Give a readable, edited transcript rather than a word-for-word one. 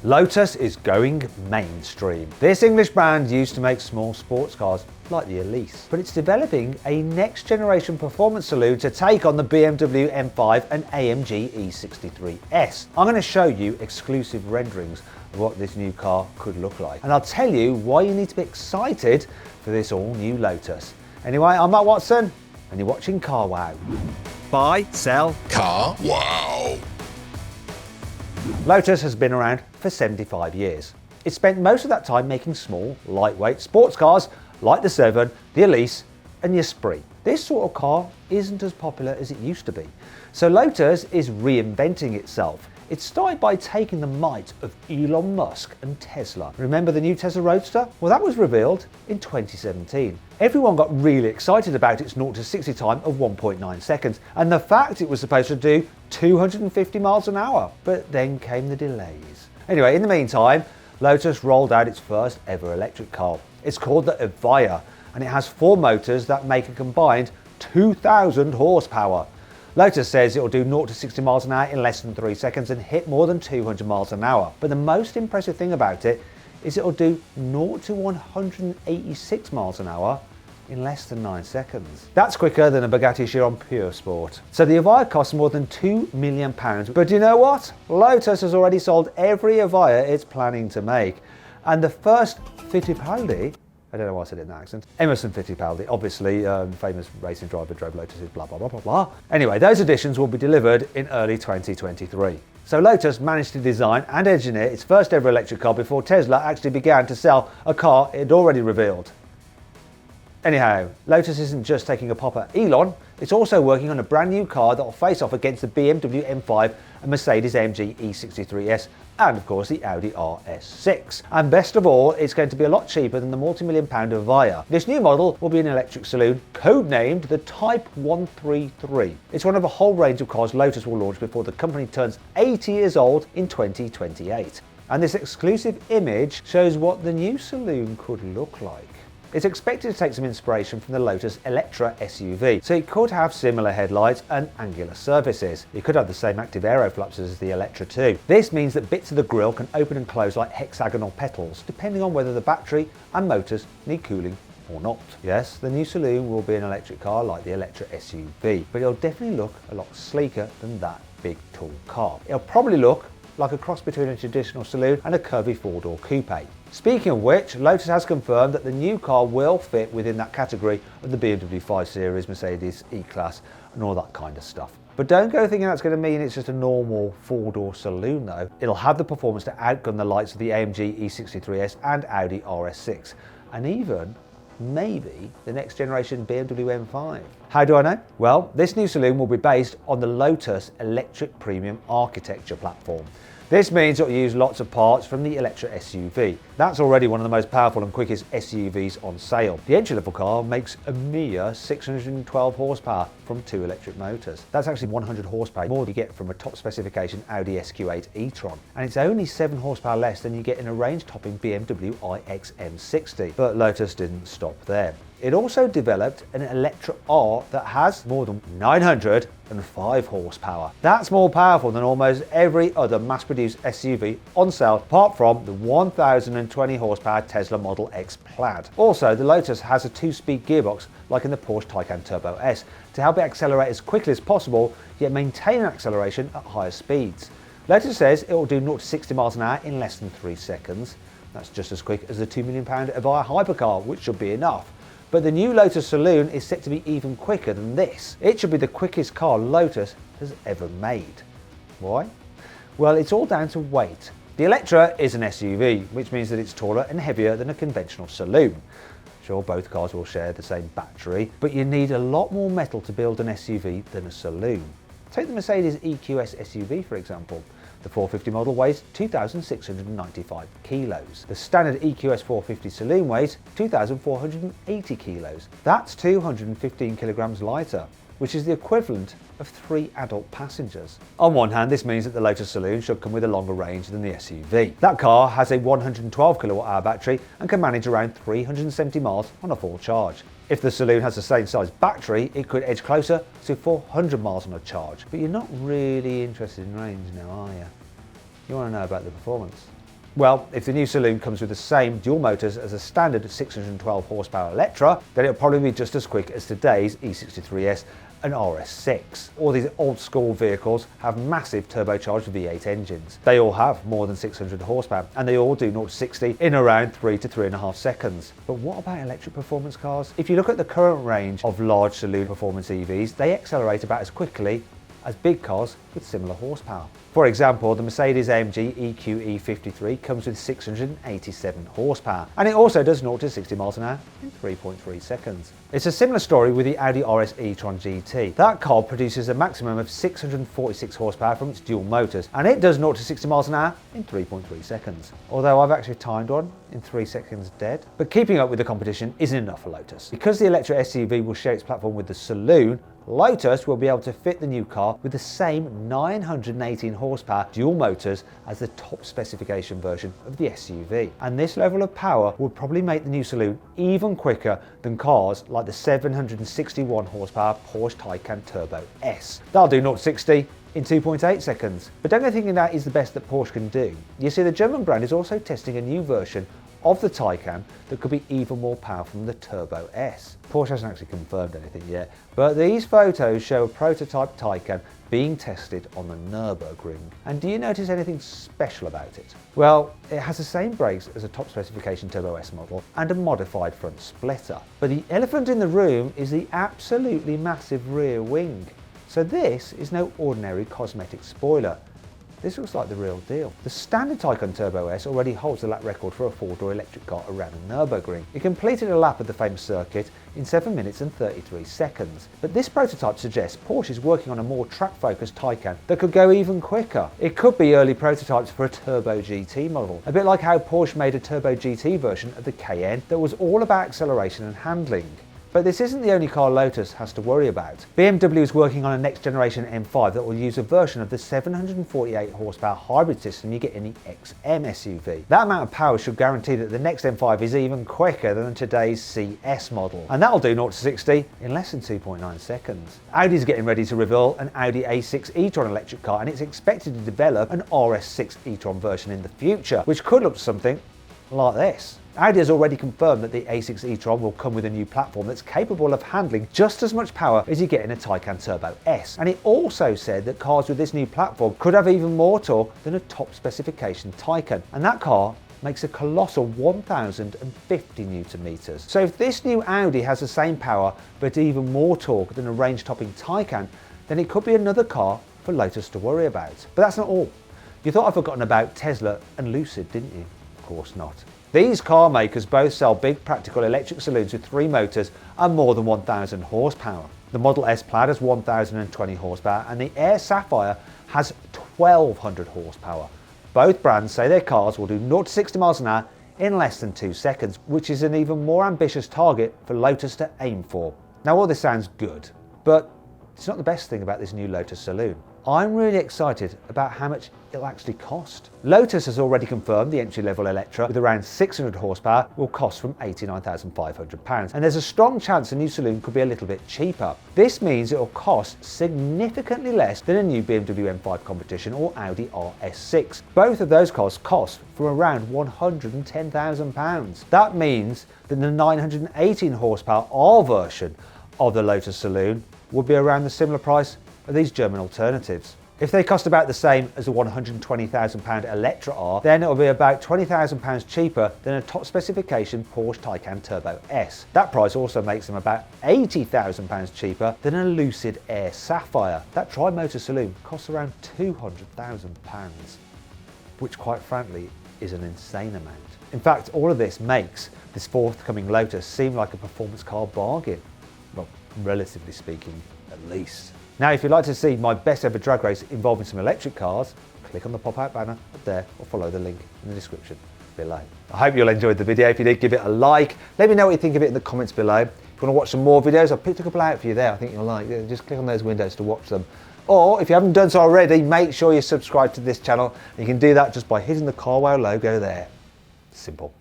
Lotus is going mainstream. This English brand used to make small sports cars like the Elise, but it's developing a next generation performance saloon to take on the BMW M5 and AMG E63S. I'm going to show you exclusive renderings of what this new car could look like, and I'll tell you why you need to be excited for this all new Lotus. Anyway, I'm Matt Watson and you're watching Car Wow. Buy, sell, Car Wow. Lotus has been around for 75 years. It spent most of that time making small, lightweight sports cars like the 7, the Elise and the Esprit. This sort of car isn't as popular as it used to be. So Lotus is reinventing itself. It started by taking the might of Elon Musk and Tesla. Remember the new Tesla Roadster? Well, that was revealed in 2017. Everyone got really excited about its 0 to 60 time of 1.9 seconds and the fact it was supposed to do 250 miles an hour. But then came the delays. Anyway, in the meantime, Lotus rolled out its first ever electric car. It's called the Evija and it has 4 motors that make a combined 2,000 horsepower. Lotus says it will do 0 to 60 miles an hour in less than 3 seconds and hit more than 200 miles an hour. But the most impressive thing about it is it will do 0 to 186 miles an hour in less than 9 seconds. That's quicker than a Bugatti Chiron Pure Sport. So the Evija costs more than £2 million. But you know what? Lotus has already sold every Evija it's planning to make. And the first Fittipaldi, I don't know why I said it in that accent. Emerson Fittipaldi, obviously, famous racing driver, drove Lotuses, blah, blah, blah, blah, blah. Anyway, those additions will be delivered in early 2023. So Lotus managed to design and engineer its first ever electric car before Tesla actually began to sell a car it had already revealed. Anyhow, Lotus isn't just taking a pop at Elon, it's also working on a brand new car that will face off against the BMW M5 and Mercedes-AMG E63S and of course the Audi RS6. And best of all, it's going to be a lot cheaper than the multi-million-pound Evija. This new model will be an electric saloon, codenamed the Type 133. It's one of a whole range of cars Lotus will launch before the company turns 80 years old in 2028. And this exclusive image shows what the new saloon could look like. It's expected to take some inspiration from the Lotus Electra SUV, so it could have similar headlights and angular surfaces. It could have the same active aeroflaps as the Electra too. This means that bits of the grille can open and close like hexagonal petals, depending on whether the battery and motors need cooling or not. Yes, the new saloon will be an electric car like the Electra SUV, but it'll definitely look a lot sleeker than that big tall car. It'll probably look like a cross between a traditional saloon and a curvy 4-door coupe. Speaking of which, Lotus has confirmed that the new car will fit within that category of the BMW 5 Series, Mercedes E-Class and all that kind of stuff. But don't go thinking that's going to mean it's just a normal 4-door saloon though. It'll have the performance to outgun the likes of the AMG E63S and Audi RS6 and even maybe the next generation BMW M5. How do I know? Well, this new saloon will be based on the Lotus Electric Premium Architecture platform. This means it will use lots of parts from the Electra SUV. That's already one of the most powerful and quickest SUVs on sale. The entry-level car makes a mere 612 horsepower from 2 electric motors. That's actually 100 horsepower more than you get from a top specification Audi SQ8 e-tron. And it's only 7 horsepower less than you get in a range-topping BMW iX M60. But Lotus didn't stop there. It also developed an Electra R that has more than 905 horsepower. That's more powerful than almost every other mass-produced SUV on sale, apart from the 1020 horsepower Tesla Model X Plaid. Also, the Lotus has a 2-speed gearbox like in the Porsche Taycan Turbo S to help it accelerate as quickly as possible, yet maintain an acceleration at higher speeds. Lotus says it will do 0 to 60 miles an hour in less than 3 seconds. That's just as quick as the £2 million Evija hypercar, which should be enough. But the new Lotus Saloon is set to be even quicker than this. It should be the quickest car Lotus has ever made. Why? Well, it's all down to weight. The Electra is an SUV, which means that it's taller and heavier than a conventional saloon. Sure, both cars will share the same battery, but you need a lot more metal to build an SUV than a saloon. Take the Mercedes EQS SUV for example. The 450 model weighs 2,695 kilos. The standard EQS 450 saloon weighs 2,480 kilos. That's 215 kilograms lighter, which is the equivalent of 3 adult passengers. On one hand, this means that the Lotus Saloon should come with a longer range than the SUV. That car has a 112 kilowatt-hour battery and can manage around 370 miles on a full charge. If the Saloon has the same size battery, it could edge closer to 400 miles on a charge. But you're not really interested in range now, are you? You want to know about the performance. Well, if the new saloon comes with the same dual motors as a standard 612 horsepower Electra, then it'll probably be just as quick as today's E63S and RS6. All these old school vehicles have massive turbocharged V8 engines. They all have more than 600 horsepower and they all do 0 to 60 in around 3 to 3.5 seconds. But what about electric performance cars? If you look at the current range of large saloon performance EVs, they accelerate about as quickly as big cars with similar horsepower. For example, the Mercedes-AMG EQE 53 comes with 687 horsepower, and it also does 0 to 60 miles an hour in 3.3 seconds. It's a similar story with the Audi RS e-tron GT. That car produces a maximum of 646 horsepower from its dual motors, and it does 0 to 60 miles an hour in 3.3 seconds. Although I've actually timed one in 3 seconds dead. But keeping up with the competition isn't enough for Lotus. Because the Electra SUV will share its platform with the saloon, Lotus will be able to fit the new car with the same 918 horsepower dual motors as the top specification version of the SUV. And this level of power would probably make the new saloon even quicker than cars like the 761 horsepower Porsche Taycan Turbo S. That'll do 0 to 60 in 2.8 seconds. But don't go thinking that is the best that Porsche can do. You see, the German brand is also testing a new version of the Taycan that could be even more powerful than the Turbo S. Porsche hasn't actually confirmed anything yet, but these photos show a prototype Taycan being tested on the Nürburgring. And do you notice anything special about it? Well, it has the same brakes as a top specification Turbo S model and a modified front splitter. But the elephant in the room is the absolutely massive rear wing. So this is no ordinary cosmetic spoiler. This looks like the real deal. The standard Taycan Turbo S already holds the lap record for a four-door electric car around the Nürburgring. It completed a lap of the famous circuit in 7 minutes and 33 seconds. But this prototype suggests Porsche is working on a more track-focused Taycan that could go even quicker. It could be early prototypes for a Turbo GT model, a bit like how Porsche made a Turbo GT version of the Cayenne that was all about acceleration and handling. But this isn't the only car Lotus has to worry about. BMW is working on a next generation M5 that will use a version of the 748 horsepower hybrid system you get in the XM SUV. That amount of power should guarantee that the next M5 is even quicker than today's CS model. And that'll do 0 to 60 in less than 2.9 seconds. Audi's getting ready to reveal an Audi A6 e-tron electric car, and it's expected to develop an RS6 e-tron version in the future, which could look something like this. Audi has already confirmed that the A6 e-tron will come with a new platform that's capable of handling just as much power as you get in a Taycan Turbo S. And it also said that cars with this new platform could have even more torque than a top specification Taycan. And that car makes a colossal 1,050 Newton meters. So if this new Audi has the same power but even more torque than a range-topping Taycan, then it could be another car for Lotus to worry about. But that's not all. You thought I'd forgotten about Tesla and Lucid, didn't you? Of course not. These car makers both sell big practical electric saloons with 3 motors and more than 1,000 horsepower. The Model S Plaid has 1,020 horsepower and the Air Sapphire has 1,200 horsepower. Both brands say their cars will do 0 to 60 miles an hour in less than 2 seconds, which is an even more ambitious target for Lotus to aim for. Now all this sounds good, but it's not the best thing about this new Lotus saloon. I'm really excited about how much it'll actually cost. Lotus has already confirmed the entry-level Electra with around 600 horsepower will cost from £89,500, and there's a strong chance the new saloon could be a little bit cheaper. This means it'll cost significantly less than a new BMW M5 competition or Audi RS6. Both of those cars cost from around £110,000. That means that the 918 horsepower R version of the Lotus saloon would be around the similar price of these German alternatives. If they cost about the same as the £120,000 Electra R, then it'll be about £20,000 cheaper than a top specification Porsche Taycan Turbo S. That price also makes them about £80,000 cheaper than a Lucid Air Sapphire. That tri-motor saloon costs around £200,000, which quite frankly is an insane amount. In fact, all of this makes this forthcoming Lotus seem like a performance car bargain. Well, relatively speaking, at least. Now, if you'd like to see my best ever drag race involving some electric cars, click on the pop-out banner up there or follow the link in the description below. I hope you all enjoyed the video. If you did, give it a like. Let me know what you think of it in the comments below. If you want to watch some more videos, I've picked a couple out for you there. I think you'll like. Just click on those windows to watch them. Or if you haven't done so already, make sure you subscribe to this channel. You can do that just by hitting the Carwow logo there. Simple.